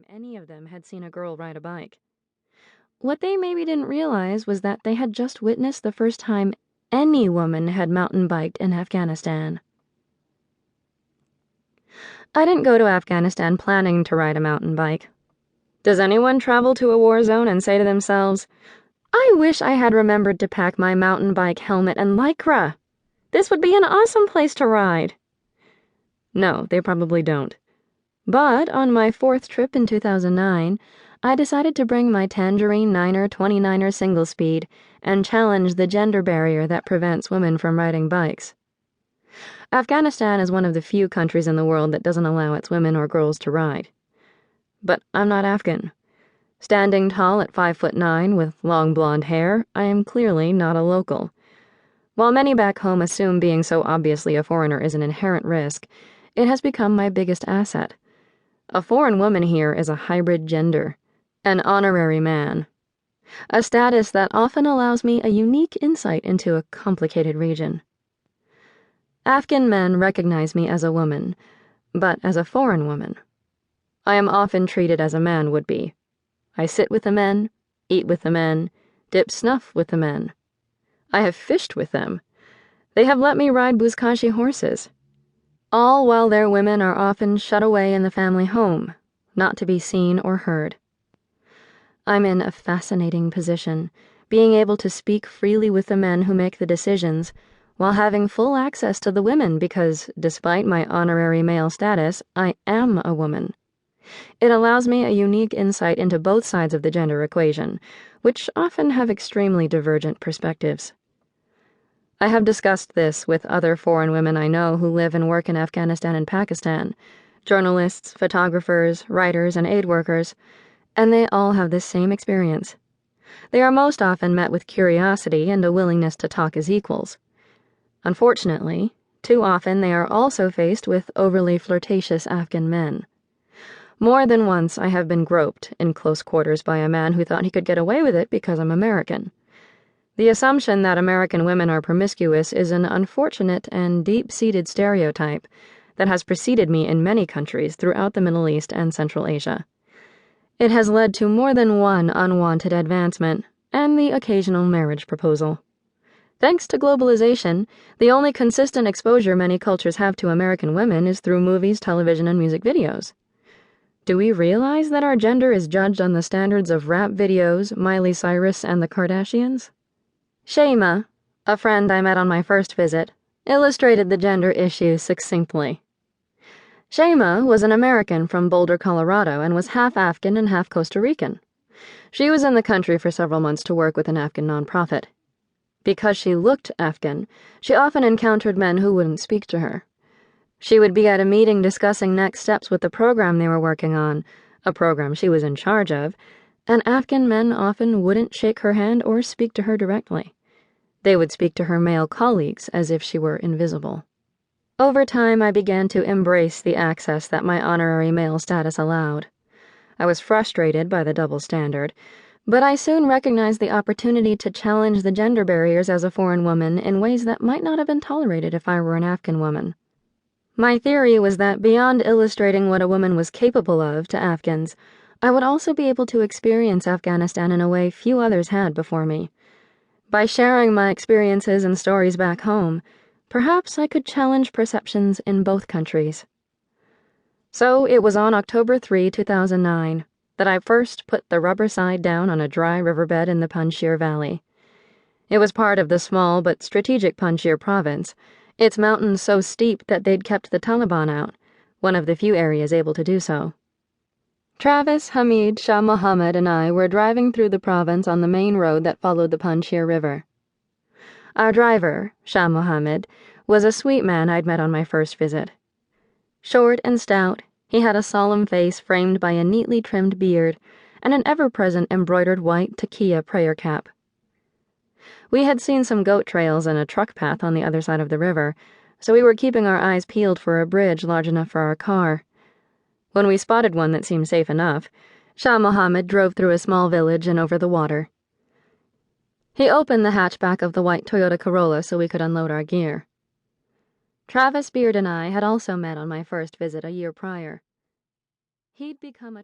any of them had seen a girl ride a bike. What they maybe didn't realize was that they had just witnessed the first time any woman had mountain biked in Afghanistan. I didn't go to Afghanistan planning to ride a mountain bike. Does anyone travel to a war zone and say to themselves, "I wish I had remembered to pack my mountain bike helmet and lycra. This would be an awesome place to ride"? No, they probably don't. But on my 4th trip in 2009, I decided to bring my Tangerine 9er 29er single speed and challenge the gender barrier that prevents women from riding bikes. Afghanistan is one of the few countries in the world that doesn't allow its women or girls to ride. But I'm not Afghan. Standing tall at 5'9" with long blonde hair, I am clearly not a local. While many back home assume being so obviously a foreigner is an inherent risk, it has become my biggest asset. A foreign woman here is a hybrid gender, an honorary man, a status that often allows me a unique insight into a complicated region. Afghan men recognize me as a woman, but as a foreign woman. I am often treated as a man would be. I sit with the men, eat with the men, dip snuff with the men. I have fished with them. They have let me ride Buzkashi horses. All while their women are often shut away in the family home, not to be seen or heard. I'm in a fascinating position, being able to speak freely with the men who make the decisions, while having full access to the women because, despite my honorary male status, I am a woman. It allows me a unique insight into both sides of the gender equation, which often have extremely divergent perspectives. I have discussed this with other foreign women I know who live and work in Afghanistan and Pakistan, journalists, photographers, writers, and aid workers, and they all have this same experience. They are most often met with curiosity and a willingness to talk as equals. Unfortunately, too often they are also faced with overly flirtatious Afghan men. More than once I have been groped in close quarters by a man who thought he could get away with it because I'm American. The assumption that American women are promiscuous is an unfortunate and deep-seated stereotype that has preceded me in many countries throughout the Middle East and Central Asia. It has led to more than one unwanted advancement and the occasional marriage proposal. Thanks to globalization, the only consistent exposure many cultures have to American women is through movies, television, and music videos. Do we realize that our gender is judged on the standards of rap videos, Miley Cyrus, and the Kardashians? Shema, a friend I met on my first visit, illustrated the gender issue succinctly. Shema was an American from Boulder, Colorado, and was half Afghan and half Costa Rican. She was in the country for several months to work with an Afghan nonprofit. Because she looked Afghan, she often encountered men who wouldn't speak to her. She would be at a meeting discussing next steps with the program they were working on, a program she was in charge of, and Afghan men often wouldn't shake her hand or speak to her directly. They would speak to her male colleagues as if she were invisible. Over time, I began to embrace the access that my honorary male status allowed. I was frustrated by the double standard, but I soon recognized the opportunity to challenge the gender barriers as a foreign woman in ways that might not have been tolerated if I were an Afghan woman. My theory was that beyond illustrating what a woman was capable of to Afghans, I would also be able to experience Afghanistan in a way few others had before me. By sharing my experiences and stories back home, perhaps I could challenge perceptions in both countries. So it was on October 3, 2009, that I first put the rubber side down on a dry riverbed in the Panjshir Valley. It was part of the small but strategic Panjshir province, its mountains so steep that they'd kept the Taliban out, one of the few areas able to do so. Travis, Hamid, Shah Mohammed, and I were driving through the province on the main road that followed the Panjshir River. Our driver, Shah Mohammed, was a sweet man I'd met on my first visit. Short and stout, he had a solemn face framed by a neatly trimmed beard and an ever-present embroidered white taqiyya prayer cap. We had seen some goat trails and a truck path on the other side of the river, so we were keeping our eyes peeled for a bridge large enough for our car. When we spotted one that seemed safe enough, Shah Mohammed drove through a small village and over the water. He opened the hatchback of the white Toyota Corolla so we could unload our gear. Travis Beard and I had also met on my first visit a year prior. He'd become a